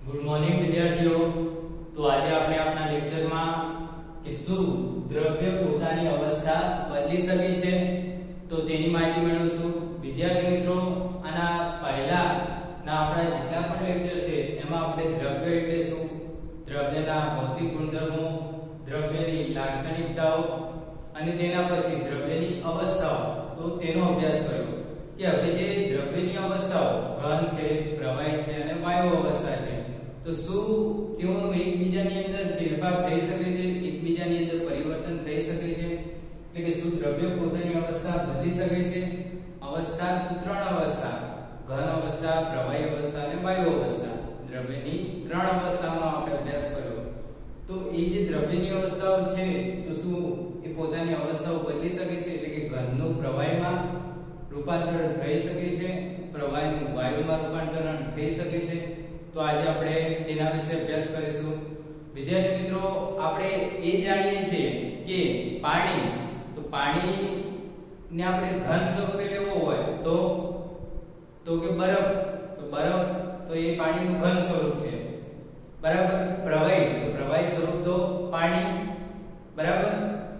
Good morning વિદ્યાર્થીઓ। તો આજે આપણે આપણા લેક્ચરમાં કે શું દ્રવ્ય પોતાની અવસ્થા બદલી શકે છે તો તેની માહિતી મેળવશું। વિદ્યાર્થી મિત્રો, આના પહેલાના આપણા જેટલા પણ લેક્ચર છે એમાં આપણે દ્રવ્ય એટલે શું, દ્રવ્યના ભૌતિક ગુણધર્મો, દ્રવ્યની લાક્ષણિકતાઓ અને તેના પછી દ્રવ્યની અવસ્થાઓ તો તેનો અભ્યાસ કર્યો કે હવે જે દ્રવ્યની અવસ્થાઓ ઘન છે, પ્રવાહી છે અને વાયુ અવસ્થા છે તો શું તેઓનું એકબીજાની અંદર ફેરફાર થઈ શકે છે, એકબીજાની અંદર પરિવર્તન થઈ શકે છે, એટલે કે શું દ્રવ્ય પોતાની અવસ્થા બદલી શકે છે। અવસ્થા તો ત્રણ અવસ્થા, ઘન અવસ્થા, પ્રવાહી અવસ્થા અને વાયુ અવસ્થા, દ્રવ્યની ત્રણ અવસ્થાનો આપણે અભ્યાસ કર્યો। તો એ જે દ્રવ્યની અવસ્થાઓ છે તો શું એ પોતાની અવસ્થાઓ બદલી શકે છે, એટલે કે ઘનનું પ્રવાહીમાં રૂપાંતરણ થઈ શકે છે, પ્રવાહીનું વાયુમાં રૂપાંતરણ થઈ શકે છે। તો આજે આપણે તેના વિશે અભ્યાસ કરીશું। વિદ્યાર્થી મિત્રો, આપણે એ જાણીએ છીએ કે પાણીને આપણે ઘન સ્વરૂપે લેવો હોય તો કે બરફ તો એ પાણીનું ઘન સ્વરૂપ છે, બરાબર। પ્રવાહી સ્વરૂપ તો પાણી, બરાબર,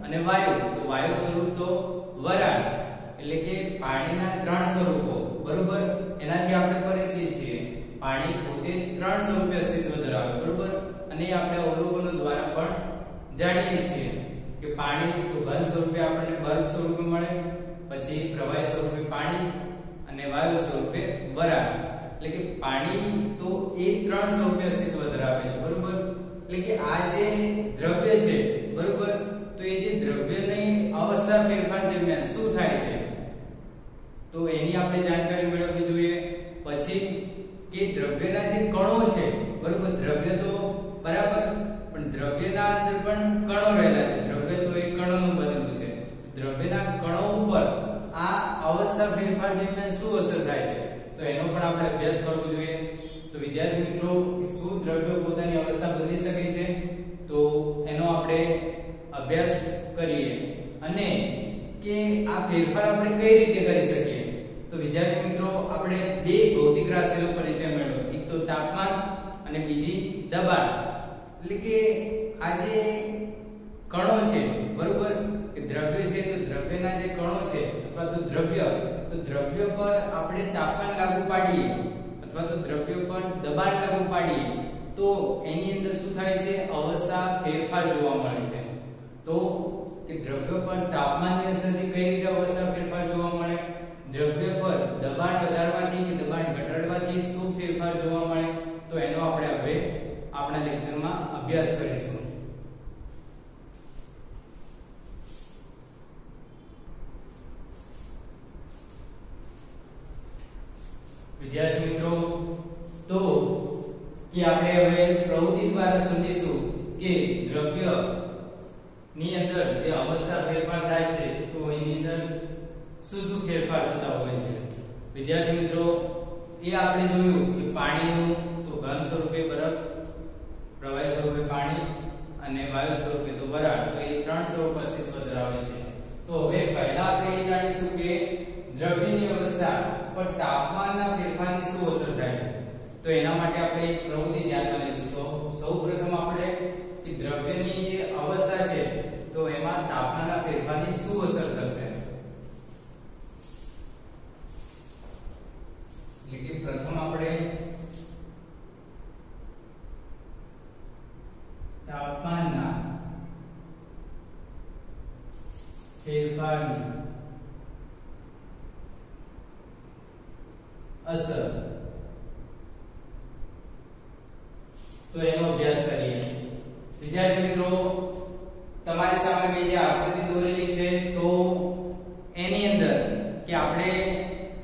અને વાયુ સ્વરૂપ તો વરાળ, એટલે કે પાણીના ત્રણ સ્વરૂપો, બરોબર, એનાથી આપણે પરિચિત છીએ। પાણી પોતે ત્રણ સ્વરૂપે અસ્તિત્વ ધરાવે, બરોબર, અને આપણે અવલોકનો દ્વારા પણ જાણીએ છીએ કે પાણી તો ઘન સ્વરૂપે આપણને બરફ સ્વરૂપે મળે, પછી પ્રવાહી સ્વરૂપે પાણી અને વાયુ સ્વરૂપે વરાળ, એટલે કે પાણી તો એ ત્રણ સ્વરૂપે અસ્તિત્વ ધરાવે છે, બરોબર। એટલે કે આ જે દ્રવ્ય છે, બરોબર, તો એ જે દ્રવ્યની અવસ્થા ફેરફાર દરમિયાન શું થાય છે તો એની આપણે જાણકારી મેળવવી જોઈએ। પછી કે દ્રવ્યના જે કણો છે, બરોબર, દ્રવ્ય તો બરાબર, પણ દ્રવ્યના અંદર પણ કણો રહેલા છે, દ્રવ્ય તો એ કણોનું બનેલું છે, દ્રવ્યના કણો ઉપર આ અવસ્થા ફેરફાર દરમિયાન શું અસર થાય છે તો એનો પણ આપણે અભ્યાસ કરવો જોઈએ। તો વિદ્યાર્થી મિત્રો, શું દ્રવ્ય પોતાની અવસ્થા બદલી શકે છે તો એનો આપણે અભ્યાસ કરીએ અને કે આ ફેરફાર આપણે કઈ રીતે કરી શકીએ તો વિદ્યાર્થી મિત્રો, આપણે બે ભૌતિક રાશિનો પરિચય મેળવ્યો, એક તો તાપમાન અને બીજી દબાણ। એટલે કે આ જે કણો છે, બરોબર, કે દ્રવ્ય છે તો દ્રવ્યના જે કણો છે અથવા તો દ્રવ્ય પર આપણે તાપમાન લાગુ પાડીએ અથવા તો દ્રવ્ય પર દબાણ લાગુ પાડીએ તો એની અંદર શું થાય છે, અવસ્થા ફેરફાર જોવા મળે છે। તો કે દ્રવ્ય પર તાપમાનની અસરથી કઈ રીતે અવસ્થા ફેરફાર જોવા મળે, દ્રવ્ય પર દબાણ વધારવાથી કે દબાણ ઘટાડવાથી શું ફેરફાર જોવા મળે તો એનો આપણે હવે આપણા લેક્ચરમાં અભ્યાસ કરીશું। વિદ્યાર્થી મિત્રો, તો કે આપણે હવે પ્રવૃત્તિ દ્વારા સમજીશું કે દ્રવ્ય ની અંદર જે અવસ્થા ફેરફાર થાય છે તો એની અંદર શું ફેરફાર થતા હોય છે। વિદ્યાર્થી મિત્રો, એ આપણે જોયું કે પાણીનું તો ઘન સ્વરૂપે બરફ, પ્રવાહી સ્વરૂપે પાણી અને વાયુ સ્વરૂપે તો વરાળ, તો એ ત્રણ સ્વરૂપ અસ્તિત્વ ધરાવે છે। તો હવે પહેલા આપણે એ જાણીશું કે દ્રવ્યની અવસ્થા પર તાપમાનના ફેરફારની શું અસર થાય છે તો એના માટે આપણે એક પ્રવૃત્તિ ધ્યાનમાં લઈશું। તો સૌપ્રથમ આપણે કે દ્રવ્યની જે અવસ્થા છે તો એમાં તાપમાનના ફેરફારની શું અસર થશે, એટલે કે પ્રથમ આપણે તાપમાનના ફેરફારની અસર તો એનો અભ્યાસ કરીએ। વિદ્યાર્થી મિત્રો, તમારી સામે મેં જે આકૃતિ દોરેલી છે તો એની અંદર કે આપણે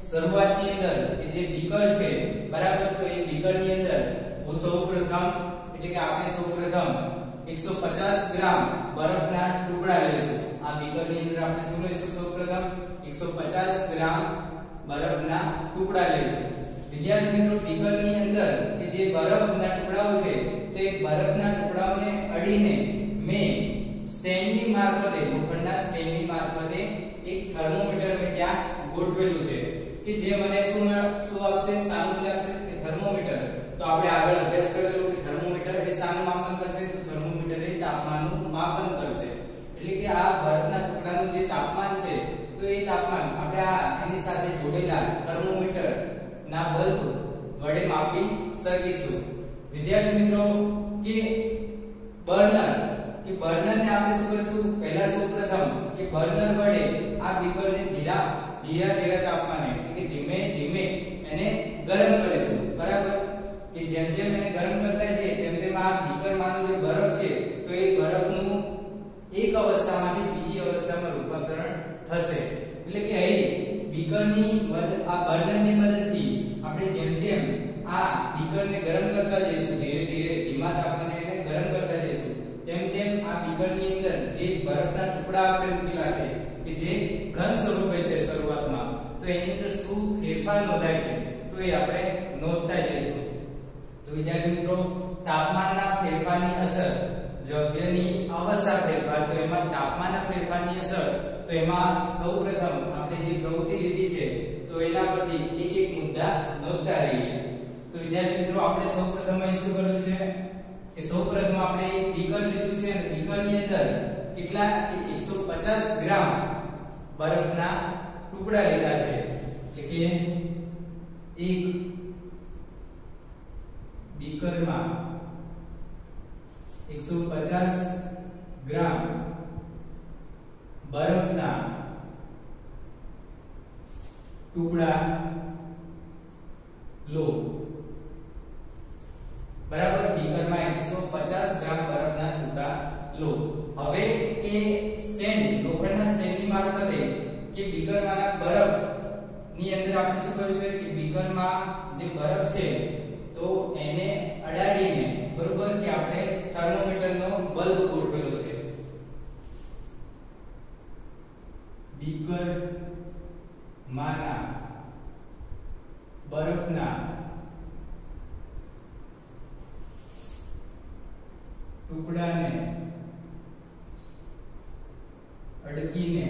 શરૂઆતની અંદર કે જે બીકર છે, બરાબર, તો એ બીકરની અંદર હું સૌપ્રથમ એટલે કે આપણે સૌપ્રથમ 150 ગ્રામ બરફના ટુકડા લઈશું। આ બીકરની અંદર આપણે શું લઈશું, સૌપ્રથમ 150 ગ્રામ બરફના ટુકડા લઈશું। વિદ્યાર્થી મિત્રો, બીકરની અંદર કે જે બરફના ટુકડાઓ છે તો એ બરફના ટુકડાઓને અડીને મેં સ્ટેન્ડની મારફતે, લોખંડના સ્ટેન્ડની મારફતે એક થર્મોમીટર મેં ત્યાં ગોઠવેલું છે કે જે મને શું આપશે, સામગ્રી આપશે કે થર્મોમીટર। તો આપણે આગળ અભ્યાસ કરેલો કે થર્મોમીટર એ શાનું માપન કરશે? તો થર્મોમીટર એ તાપમાનનું માપન કરશે. એટલે કે આ બરફના ટુકડાનું જે તાપમાન છે તો એ તાપમાન આપણે આ એની સાથે જોડેલા થર્મોમીટર ના બલ્બ વડે માપી શકીશું. વિદ્યાર્થી મિત્રો કે બર્નરને આપણે શું કરીશું? પહેલા સૌપ્રથમ કે બર્નર વડે આ બીકરને ધીરા તાપમાને એટલે કે ધીમે ધીમે એને ગરમ કરીશું. બરાબર? કે જેમ જેમ એને ગરમ કરતા જઈએ તેમ તેમ આ બીકરમાંનો જે બરફ છે તો એ બરફનું એક અવસ્થામાંથી બીજી અવસ્થામાં રૂપાંતરણ થશે. એટલે કે અહીં બીકરની આ બર્નરની મદદથી આપણે જેમ જેમ આ બીકરને ગરમ કરતા જઈશું, ધીરે ધીરે ધીમા તાપમાને એને ગરમ કરતા જઈશું, તેમ તેમ આ બીકરની અંદર જે બરફના ટુકડા આપણે મૂકેલા છે કે જે ઘન સ્વરૂપે છે શરૂઆતમાં, તો એની અંદર શું ફેરફાર નોંધાય છે તો એ આપણે નોંધતા જઈશું. તો વિદ્યાર્થી મિત્રો તાપમાનના ફેરફારની અસર, દ્રવ્યની અવસ્થા ફેરફાર, તો એમાં તાપમાનના ફેરફારની અસર, તો એમાં સૌપ્રથમ આપણે જે પ્રવૃત્તિ લીધી છે તો એના પરથી એક એક મુદ્દા નોંધતા રહીએ. તો વિદ્યાર્થી મિત્રો આપણે સૌપ્રથમ અહીં શું કર્યું છે કે સૌપ્રથમ આપણે બીકર લીધું છે અને બીકરની અંદર કેટલા 150 ગ્રામ બરફના ટુકડા લીધા છે. એટલે કે એક બીકરમાં 150 ગ્રામ બરફના ટુકડા લો. બરાબર? બીકરમાં 150 ગ્રામ બરફના ટુકડા લો. હવે કે સ્ટેન્ડ, લોખંડના સ્ટેન્ડની મારફતે કે બીકરમાંના બરફ ની અંદર આપણે શું કર્યું છે કે બીકરમાં જે બરફ છે તો એને અડાડીને, બરોબર, કે આપણે થર્મોમીટરનો બલ્બ ગોઠવેલો છે. બીકર માના બરફના ટુકડાને અડકીને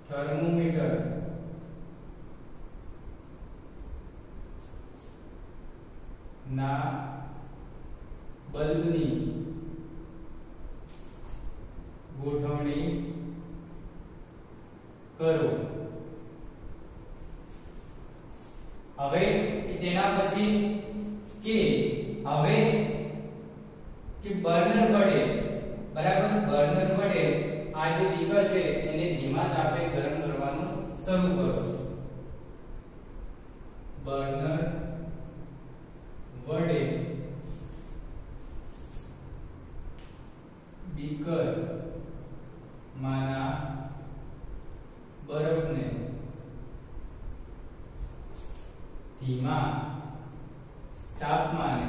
થર્મોમીટર ના બલ્બની ગોઠવણી કરો. હવે તેના પછી કે હવે કે બર્નર વડે, બરાબર, બર્નર વડે આ જે બીકર છે એને ધીમા તાપે ગરમ કરવાનું શરૂ કરો. બર્નર વડે બીકર માના બરફને ધીમા તાપમાને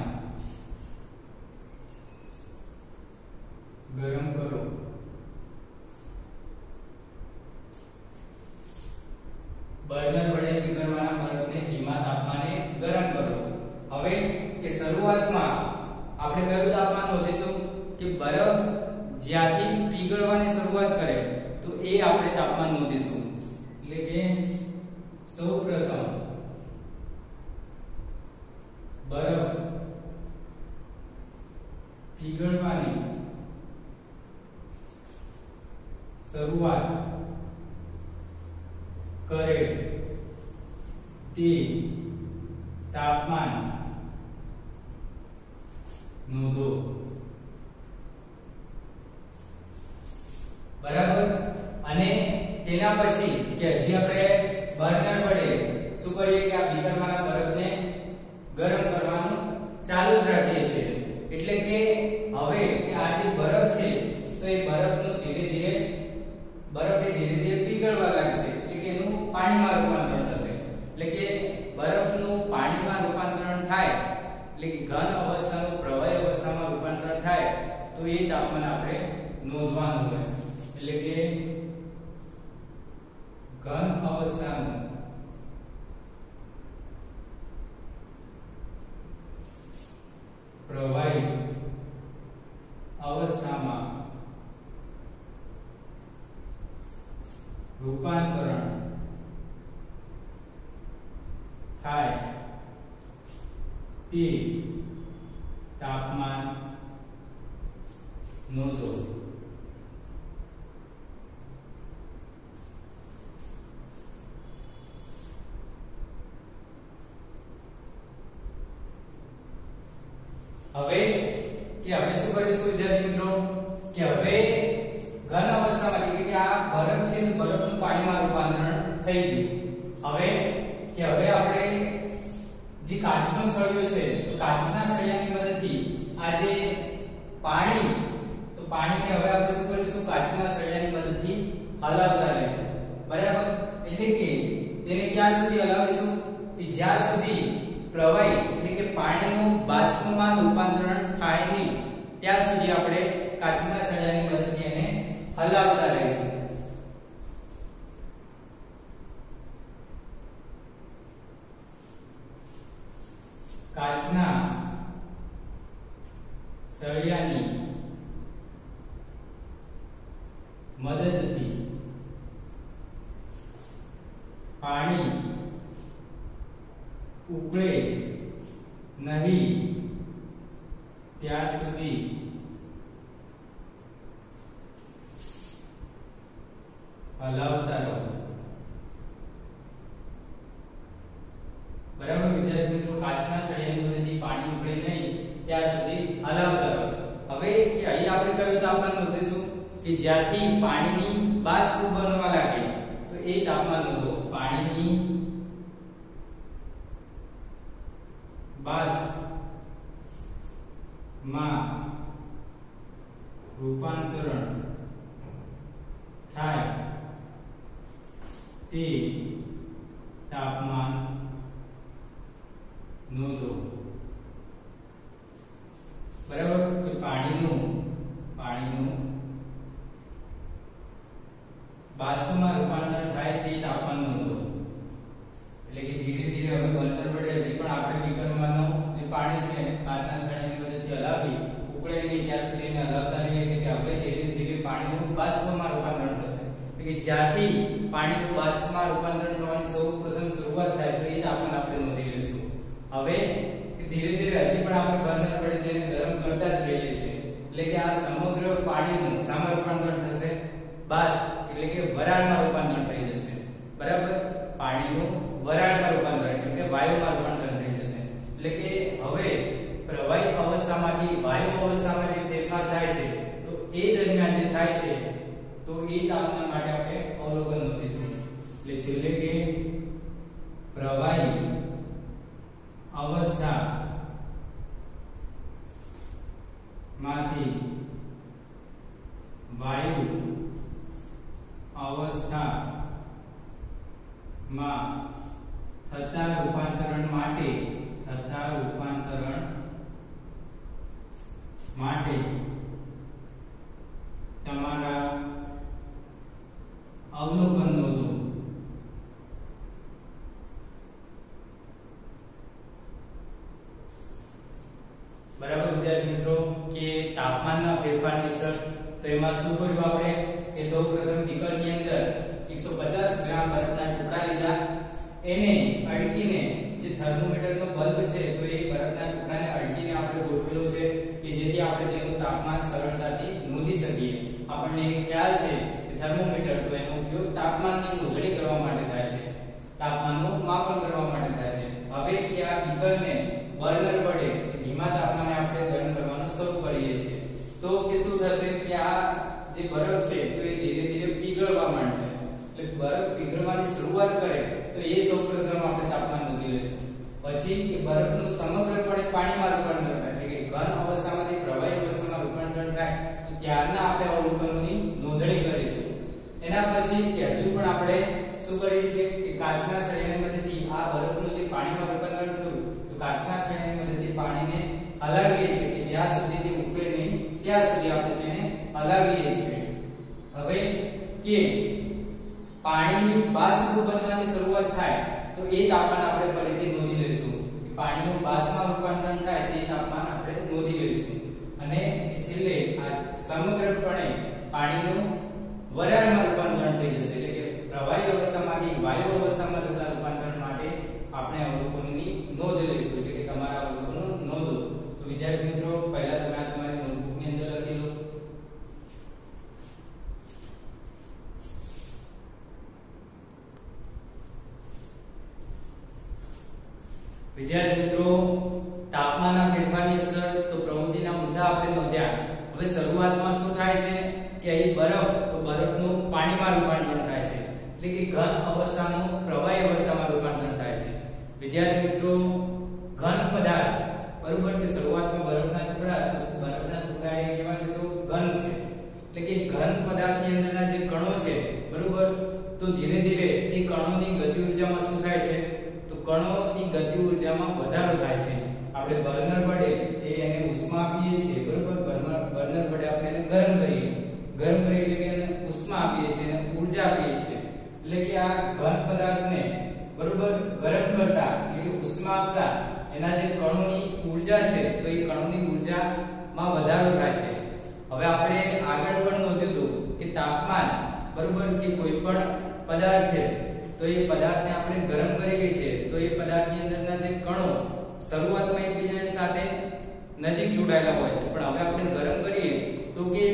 ગરમ કરો. બર્નર વડે બીકરમાંના બરફને ધીમા તાપમાને ગરમ કરો. હવે કે શરૂઆતમાં આપણે કયું તાપમાન નોંધીશું કે બરફ જ્યાંથી પીગળવાની શરૂઆત કરે તો એ આપણે તાપમાન નોંધીશું. એટલે કે સૌપ્રથમ બરફ પીગળવાની શરૂઆત કરે તે તાપમાન નોંધો. બરાબર? અને તેના પછી કે હજી આપણે બર્નર વડે શું કરીએ કે આ બીકરમાંના બરફને ગરમ કરવાનું ચાલુ જ રાખીએ છીએ. એટલે કે હવે કે આ જે બરફ છે તો એ બરફનું ધીરે ધીરે પીગળવા લાગશે. એટલે કે એનું પાણીમાં રૂપાંતરણ થશે. એટલે કે બરફનું પાણીમાં રૂપાંતરણ થાય એટલે કે ઘન અવસ્થાનું પ્રવાહી અવસ્થામાં રૂપાંતરણ થાય તો એ તાપમાન આપણે નોંધવાનું હોય. એટલે કે ઘન અવસ્થાનું પ્રવાહી અવસ્થામાં રૂપાંતરણ થાય તે તાપમાન નોંધો। હવે શું કરીશું વિદ્યાર્થી મિત્રો કે હવે ઘન અવસ્થામાં એટલે કે આ બરફ છે તો બરફનું પાણીમાં રૂપાંતરણ થઈ ગયું। હવે આપણે જે કાચનો સળિયો છે તો કાચના સળિયાની મદદથી આ જે પાણીને હવે આપણે શું કરીશું કાચના સળિયાની મદદથી હલાવતા રહીશું બરાબર। એટલે કે તેને ક્યાં સુધી હલાવીશું કે જ્યાં સુધી પ્રવાહી એટલે કે પાણીનું બાષ્પમાં રૂપાંતરણ થાય નહીં ત્યાં સુધી આપણે કાચના સળિયાની મદદથી એને હલાવતા રહીશું। કાચના સળિયાની મદદથી પાણી ઉકળે નહીં ત્યાં સુધી હલાવતા રહો બરાબર વિદ્યાર્થી મિત્રો કાચના સળિયાની મદદથી પાણી ઉકળે નહીં ત્યાં સુધી હલાવતા રહો। હવે કે અહીં આપણે કયું તાપમાન નોંધીશું કે જ્યાંથી પાણીની બાષ્પ બનવા લાગે તો એ તાપમાન નોંધો। પાણીની બાષ્પમાં રૂપાંતરણ થાય તે તાપમાન નોંધો બરાબર। કે પાણીનું બાષ્પમાં રૂપાંતરણ થાય તે તાપમાન નોંધો। એટલે કે ધીરે ધીરે હવે બર્નર વડે હજી પણ આપણે બીકરમાંનો જે પાણી છે કાચના સળિયાની મદદથી હલાવી ઉકળે નહીં ત્યાં સુધી એને હલાવતા રહીએ કે હવે ધીરે ધીરે પાણીનું બાષ્પમાં રૂપાંતરણ થશે। એટલે કે જ્યાંથી પાણીનું બાષ્પમાં રૂપાંતરણ થવાની સૌપ્રથમ શરૂઆત થાય તો એ તાપમાન આપણે નોંધી લઈશું। હવે ધીરે ધીરે હજી પણ આપણે બર્નર વડે તેને ગરમ કરતા જ રહીએ છીએ એટલે કે આ સમગ્ર પાણીનું શામાં રૂપાંતરણ થશે બાષ્પ એટલે કે વરાળમાં રૂપાંતરણ થઈ જશે બરાબર। પાણીનું વરાળમાં રૂપાંતર એટલે કે વાયુમાં રૂપાંતર થઈ જશે। એટલે કે હવે પ્રવાહી અવસ્થામાંથી વાયુ અવસ્થામાં જે ફેરફાર થાય છે તો એ દરમિયાન જે થાય છે તો એ તાપમાન માટે આપણે અવલોકન નોંધીશું। એટલે છેલ્લે કે પ્રવાહી અવસ્થામાંથી વાયુ અવસ્થામાં થતા રૂપાંતરણ માટે તમારા અવલોકન નોંધો। બરાબર વિદ્યાર્થી મિત્રો કે તાપમાનના ફેરફારની અસર તો એમાં શું કર્યું આપણે કે સૌપ્રથમ બીકરની અંદર 150 ગ્રામ બરફના ટુકડા લીધા એને અડકીને જે થર્મોમીટરનો બલ્બ છે તો એ બરફના ટુકડાને અડકીને આપણે ગોઠવેલો છે કે જેથી આપણે તેનું તાપમાન સરળતાથી નોંધી શકીએ। આપણને ખ્યાલ છે કે થર્મોમીટર તો એનો ઉપયોગ તાપમાનની નોંધણી કરવા માટે થાય છે તાપમાનનું માપન કરવા માટે થાય છે। હવે કે આ બીકરને બર્નર વડે ધીમા તાપમાને આપણે ગરમ કરવાનું શરૂ કરીએ છીએ તો કે શું થશે કે આ જે બરફ છે તો એ ધીરે ધીરે પીગળવા માંડશે। એટલે બરફ પીગળવાની શરૂઆત કરે તો એ સૌપ્રથમ આપણે તાપમાન નોંધી લઈશું। પછી કે બરફનું સમગ્રપણે પાણીમાં રૂપાંતર થાય એટલે કે ઘન અવસ્થામાંથી પ્રવાહી અવસ્થામાં રૂપાંતર થાય તો ત્યારના આપણે અવલોકનોની નોંધણી કરીશું। એના પછી કે હજુ પણ આપણે શું કરીએ છીએ કે કાચના સળિયાની મદદથી આ બરફનું જે પાણીમાં રૂપાંતર થયું તો કાચના સળિયાની મદદથી પાણીને હલાવીએ છીએ કે જ્યાં સુધી તે ઉકળે નહીં ત્યાં સુધી આપણે તેને હલાવીએ છીએ। હવે કે પાણીની બાષ્પ બનવાની શરૂઆત થાય તો એ તાપમાન આપણે ફરીથી નોંધી લઈશું। પાણીનું બાષ્પમાં રૂપાંતર થાય તે તાપમાન આપણે નોંધી લઈશું અને છેલ્લે આ સમગ્રપણે પાણીનું વરાળમાં રૂપાંતર થઈ જશે એટલે કે પ્રવાહી અવસ્થામાંથી વાયુ અવસ્થામાં થતા રૂપાંતરણ માટે આપણે અવલોકનની નોંધ લઈશું એટલે કે તમારા અવલોકનો વિદ્યાર્થી મિત્રો, તાપમાનના ફેરફારની અસર તો પ્રવૃત્તિના મુદ્દા આપણે નોંધ્યા. હવે શરૂઆતમાં શું થાય છે કે અહીં બરફ, તો બરફનું પાણીમાં રૂપાંતરણ થાય છે, એટલે કે ઘન અવસ્થાનું પ્રવાહી અવસ્થામાં રૂપાંતરણ થાય છે. વિદ્યાર્થી મિત્રો, ઘન પદાર્થ, બરોબર, કે શરૂઆતમાં બરફના ટુકડા એ કેવા છે તો ઘન છે, એટલે કે ઘન પદાર્થની અંદરના જે કણો છે, બરોબર, તો ધીરે ધીરે એ કણોની ગતિ ઊર્જામાં શું થાય છે તો કણોની ગતિ ઊર્જામાં વધારો થાય છે. આપણે બર્નર વડે એને ઉષ્મા આપીએ છીએ, બરોબર, બર્નર વડે આપણે એને ગરમ કરીએ એટલે કે એને ઉષ્મા આપીએ છીએ અને ઊર્જા આપીએ છીએ. એટલે કે આ ઘન પદાર્થને, બરોબર, ગરમ કરતા એટલે કે ઉષ્મા આપતા એના જે કણોની ઊર્જા છે તો એ કણોની ઊર્જામાં વધારો થાય છે. હવે આપણે આગળ પણ નોંધ્યું હતું કે તાપમાન, બરોબર, કે કોઈ પણ પદાર્થ છે તો એ પદાર્થને આપણે ગરમ કરીએ છીએ તો એ પદાર્થની અંદરના જે કણો શરૂઆતમાં એકબીજાની સાથે નજીક જોડાયેલા હોય છે, પણ હવે આપણે ગરમ કરીએ તો કે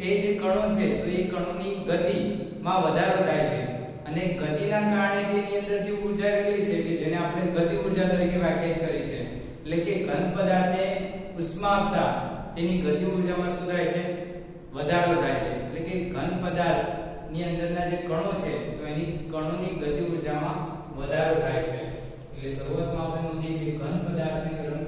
એ જે કણો છે તો એ કણોની ગતિમાં વધારો થાય છે અને ગતિના કારણે તેની અંદર જે ઊર્જા રહેલી છે કે જેને આપણે ગતિ ઊર્જા તરીકે વ્યાખ્યાયિત કરી છે, એટલે કે ઘન પદાર્થને ઉષ્મા આપતા તેની ગતિ ઊર્જામાં શું થાય છે વધારો થાય છે. એટલે કે ઘન પદાર્થની અંદરના જે કણો છે તો એની કણોની ગતિ ઊર્જામાં વધારો થાય છે. એટલે શરૂઆતમાં આપણે નોંધીએ કે ઘન પદાર્થને ગરમ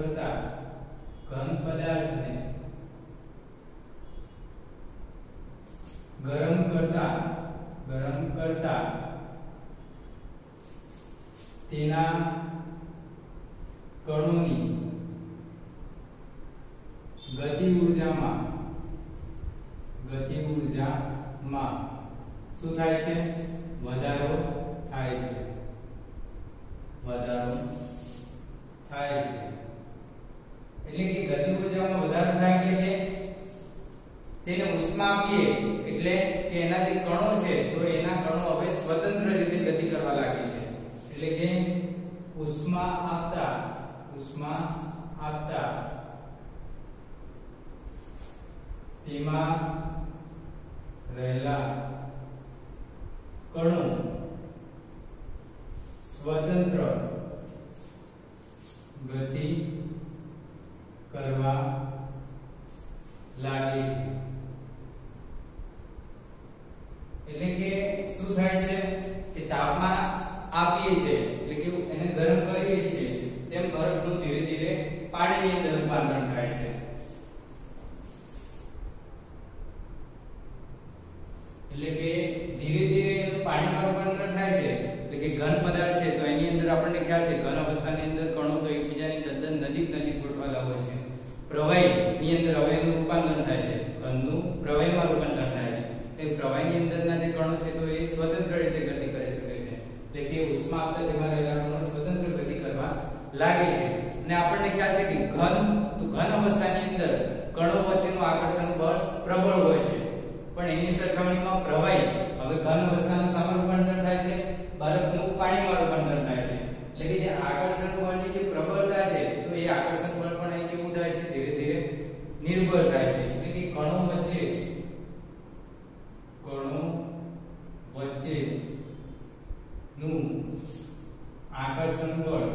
કરતા તેના કણોની ગતિ ઊર્જામાં શું થાય છે વધારો થાય છે. એટલે કે ગતિ ઊર્જામાં વધારો થાય એટલે કે તેને ઉષ્મા આપીએ એટલે કે એના જે કણો છે તો એના કણો હવે સ્વતંત્ર રીતે ગતિ કરવા લાગે છે. એટલે કે ઉષ્મા આપતા તેમાં રહેલા કણો સ્વતંત્ર ગતિ કરવા લાગે છે. એટલે કે શું થાય છે કે તાપમાન આપીએ છીએ એટલે કે એને ગરમ કરીએ છીએ તેમ બરફનું ધીરે ધીરે પાણીની અંદર રૂપાંતરણ થાય છે. એટલે કે ધીરે ધીરે પાણીમાં રૂપાંતરણ થાય છે. એટલે કે ઘન પદાર્થ છે તો એની અંદર આપણને ખ્યાલ છે ઘન અવસ્થાની અંદર કણો તો એકબીજાની તદ્દન નજીક ગોઠવાયેલા હોય છે. પ્રવાહીની અંદર હવે એનું રૂપાંતરણ થાય છે, ઘનનું પ્રવાહીમાં રૂપાંતરણ થાય છે. એટલે પ્રવાહીની અંદરના જે કણો છે તો એ સ્વતંત્ર રીતે ગતિ કરી શકે છે. એટલે કે ઉષ્મા આપતા તેમાં રહેલા કણો સ્વતંત્ર ગતિ કરવા લાગે છે. અને આપણને ખ્યાલ છે કે ઘન અવસ્થાની અંદર કણો વચ્ચેનું આકર્ષણ બળ પ્રબળ હોય છે, પણ એની સરખામણીમાં પ્રવાહી હવે ઘન અવસ્થાનું સામે રૂપાંતરણ થાય છે, બરફનું પાણીમાં રૂપાંતરણ થાય છે. એટલે કે જે આકર્ષણ બળની જે પ્રબળતા છે તો એ આકર્ષણ બળ પણ અહીં કેવું થાય છે ધીરે ધીરે નિર્બળ થાય છે. એટલે કે કણો વચ્ચે નું આકર્ષણ બળ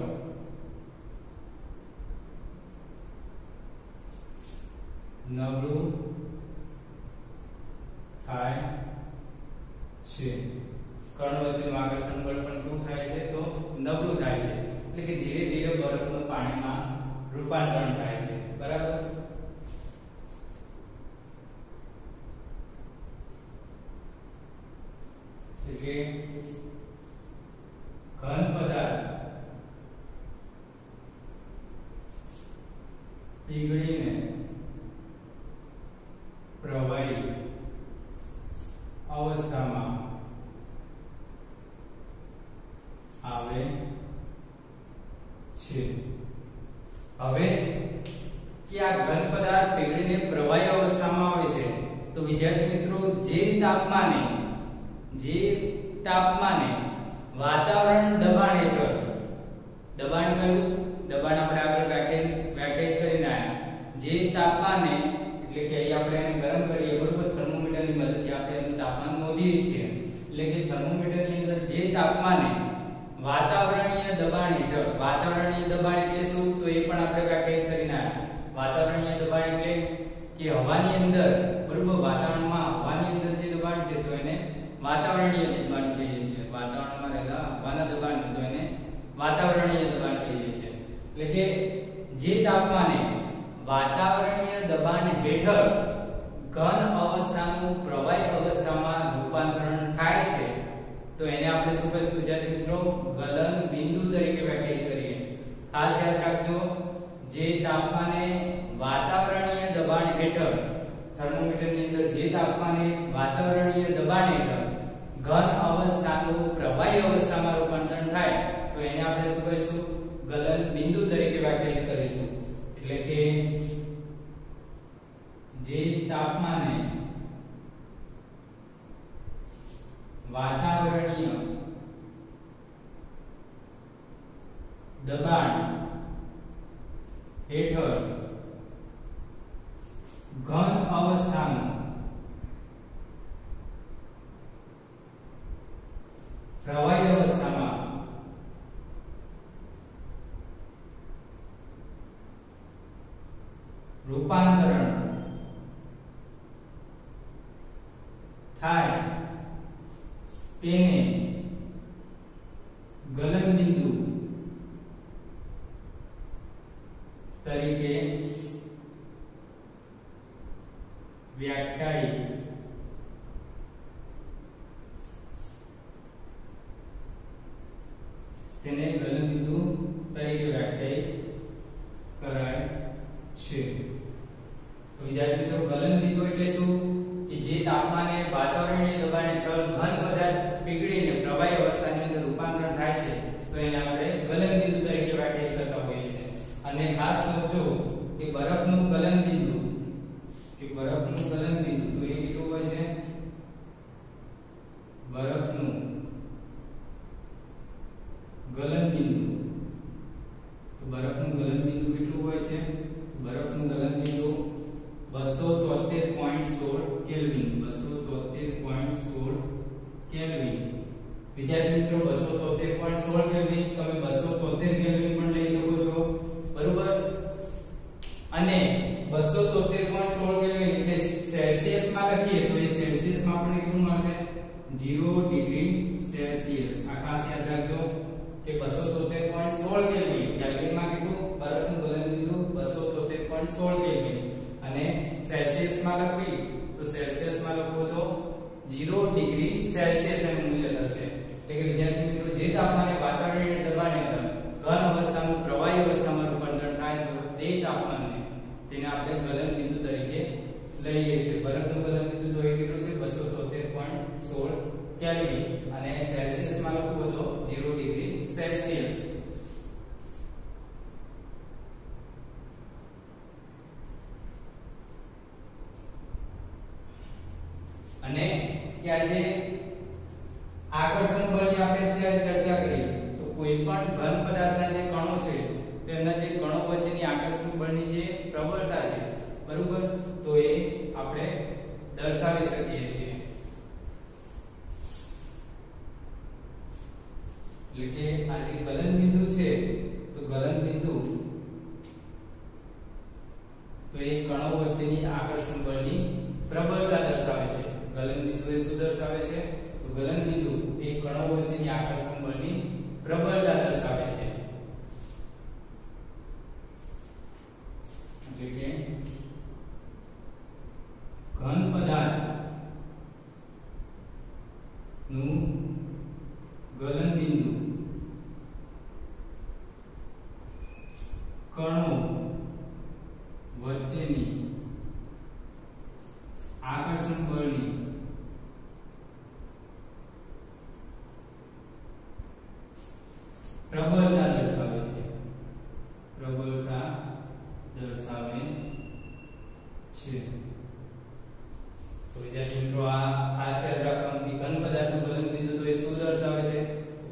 નબળું થાય છે. કણ વચ્ચેનું આકર્ષણ બળ પણ કેવું થાય છે તો નબળું થાય છે. એટલે કે ધીરે ધીરે બરફનું પાણીમાં રૂપાંતરણ થાય છે. બરાબર. એટલે ઘન પદાર્થ પીગળીને પ્રવાહી અવસ્થામાં આવે છે. હવે કે આ ઘન પદાર્થ પીગળીને પ્રવાહી અવસ્થામાં આવે છે તો વિદ્યાર્થી મિત્રો જે તાપમાને વાતાવરણ દબાણ હેઠળ, દબાણ કયું દબાણ આપણે આગળ વ્યાખ્યાયિત કરીને આયા, જે તાપમાને એટલે કે અહીં આપણે એને ગરમ કરીએ, બરોબર, થર્મોમીટરની મદદથી આપણે એનું તાપમાન નોંધીએ છીએ. એટલે કે થર્મોમીટરની અંદર જે તાપમાને વાતાવરણીય દબાણ હેઠળ, વાતાવરણીય દબાણ આપણે વ્યાખ્યાયિત કરીને વાતાવરણીય દબાણ એટલે કે હવાની અંદર, બરોબર, વાતાવરણમાં હવાની અંદર જે દબાણ છે તો એને વાતાવરણીય દબાણ કહીએ છીએ. વાતાવરણમાં રહેલા હવાના દબાણ તો એને વાતાવરણીય દબાણ કહીએ છીએ. એટલે કે જે તાપમાને વાતાવરણીય દબાણ હેઠળ ઘન અવસ્થાનું પ્રવાહી અવસ્થામાં રૂપાંતરણ થાય છે તો એને આપણે શું કહીશું વિદ્યાર્થી મિત્રો? ગલન બિંદુ તરીકે વ્યાખ્યાયિત કરીએ. ખાસ યાદ રાખજો, જે તાપમાને વાતાવરણીય દબાણ હેઠળ, થર્મોમીટરની અંદર જે તાપમાને વાતાવરણીય દબાણ હેઠળ ઘન અવસ્થાનું પ્રવાહી અવસ્થામાં રૂપાંતરણ થાય તો એને આપણે શું કહીશું? ગલન બિંદુ તરીકે વ્યાખ્યાયિત કરીશું. એટલે કે જે તાપમાને વાતાવરણીય દબાણ હેઠળ ઘન અવસ્થાનું પ્રવાહી અવસ્થામાં રૂપાંતરણ થાય તેને ગલન બિંદુ તરીકે વ્યાખ્યાયિત તેને ગલન બિંદુ તરીકે વ્યાખ્યાયિત કરાય છે. તો વિદ્યાર્થી મિત્રો, ગલન બિંદુ એટલે શું? કે જે તાપમાને વાતાવરણીય દબાણ હેઠળ ઘન પદાર્થ પીગળીને પ્રવાહી અવસ્થાની અંદર રૂપાંતરણ થાય છે તો એને આપણે ગલન બિંદુ તરીકે વ્યાખ્યાયિત કરતા હોઈએ છીએ. અને ખાસ નોંધજો કે બરફનું ગલન બિંદુ, તો એ કેટલું હોય છે? બરફનું ગલન બિંદુ, તો બરફનું ગલન બિંદુ કેટલું હોય છે? બરફનું ગલન બિંદુ 273.16 કેલ્વિન. 273.16 કેલ્વિન. વિદ્યાર્થી મિત્રો, 273.16 કેલ્વિન તમે 273 કેલ્વિન પણ લઈ શકો છો, બરોબર. અને 273.16 કેલ્વિન એટલે સેલ્સિયસ માં લખીએ તો એ સેલ્સિયસ માં આપણને કેટલું મળશે? 0 ડિગ્રી સેલ્સિયસ. આ ખાસ યાદ રાખજો કે 273.16 કેલ્વિન, કેલ્વિન માં કેટલું? બરફનું ગલન બિંદુ 273.16 કેલ્વિન. અને સેલ્સિયસ માં લખવી તો સેલ્સિયસ માં લખો તો 0 ડિગ્રી સેલ્સિયસ એનું મૂલ્ય થશે. એટલે કે વિદ્યાર્થી મિત્રો, જે તાપમાને વાતાવરણીય દબાણ હેઠળ ઘન અવસ્થાનું પ્રવાહી અવસ્થામાં રૂપાંતરણ થાય તો તે તાપમાનને તેને આપણે ગલન બિંદુ તરીકે લઈએ છીએ. બરફનું ગલન બિંદુ તો એ કેટલું છે? 273.16 કેલ્વિન. અને સેલ્સિયસ માં લખવો તો 0 ડિગ્રી સેલ્સિયસ. અને ત્યાં જે આકર્ષણ બળની આપણે અત્યારે ચર્ચા કરી તો કોઈ પણ ઘન પદાર્થના જે કણો છે તો એમના જે કણો વચ્ચેની આકર્ષણ બળની જે પ્રબળતા છે, બરોબર, તો એ આપણે દર્શાવી શકીએ છીએ. એટલે કે આ જે ગલન બિંદુ છે તો ગલન બિંદુ તો એ કણો વચ્ચેની આકર્ષણ બળની પ્રબળતા દર્શાવે છે. ગલન બિંદુ એ શું દર્શાવે છે? તો ગલન બિંદુ એ કણો વચ્ચેની આકર્ષણ બળની પ્રબળતા દર્શાવે છે. એટલે કે ઘન પદાર્થ નું ગલન બિંદુ કણો વચ્ચેની આકર્ષણ બળની પ્રબળતા દર્શાવે છે. પ્રબળતા દર્શાવે છે. તો વિદ્યાર્થી મિત્રો, આ ખાસ યાદ રાખવાનું કે ઘન પદાર્થનું ગલન બિંદુ તો એ શું દર્શાવે છે?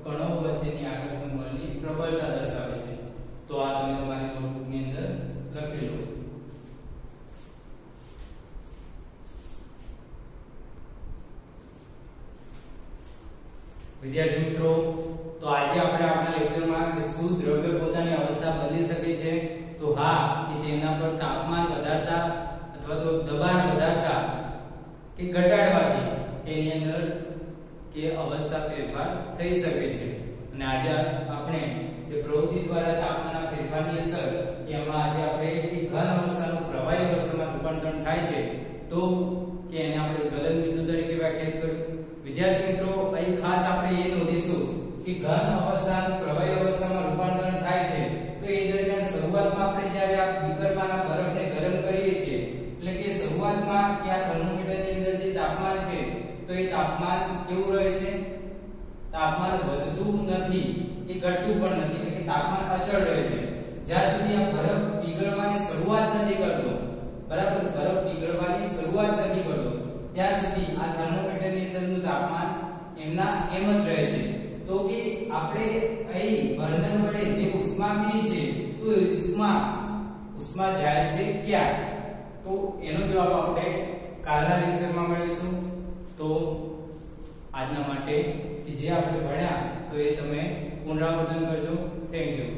કણો વચ્ચેની આકર્ષણ બળની પ્રબળતા દર્શાવે છે. તો આ તમે તમારી નોટબુકની અંદર લખી લો. અવસ્થા ફેરફાર થઈ શકે છે। અને આજે આપણે જે પ્રવૃત્તિ દ્વારા તાપમાનના ફેરફારની અસર એમાં આજે આપણે એક ઘન અવસ્થાનું પ્રવાહી અવસ્થામાં રૂપાંતરણ થાય છે તો કે એને આપણે ગલન બિંદુ તરીકે વ્યાખ્યાયિત કર્યું। વિદ્યાર્થી મિત્રો અહીં ખાસ આપણે એ નોંધીશું કે ઘન અવસ્થાનું પ્રવાહી અવસ્થામાં રૂપાંતરણ થાય છે તો એ દરમિયાન શરૂઆતમાં આપણે જ્યારે આ બીકરમાંના બરફને ગરમ કરીએ છીએ એટલે કે શરૂઆતમાં કે આ થર્મોમીટરની અંદર જે તાપમાન છે તો એ તાપમાન કેવું રહે છે? તાપમાન વધતું નથી કે ઘટતું પણ નથી, એટલે કે તાપમાન અચળ રહે છે જ્યાં સુધી આ બરફ પીગળવાની શરૂઆત નથી કરતો। બરાબર, બરફ પીગળવાની શરૂઆત નથી કરતો ત્યાં સુધી આ થર્મોમીટરની અંદરનું તાપમાન એમના એમ જ રહે છે। તો કે આપણે અહીં વર્ણન વડે જે ઉષ્મા આપી છે તો ઉષ્મા જાય છે ક્યાં? તો એનો જવાબ આપણે કાલના લેક્ચરમાં મેળવીશું। તો આજના માટે જે આપણે ભણ્યા તો એ તમે પુનરાવર્તન કરજો। Thank you.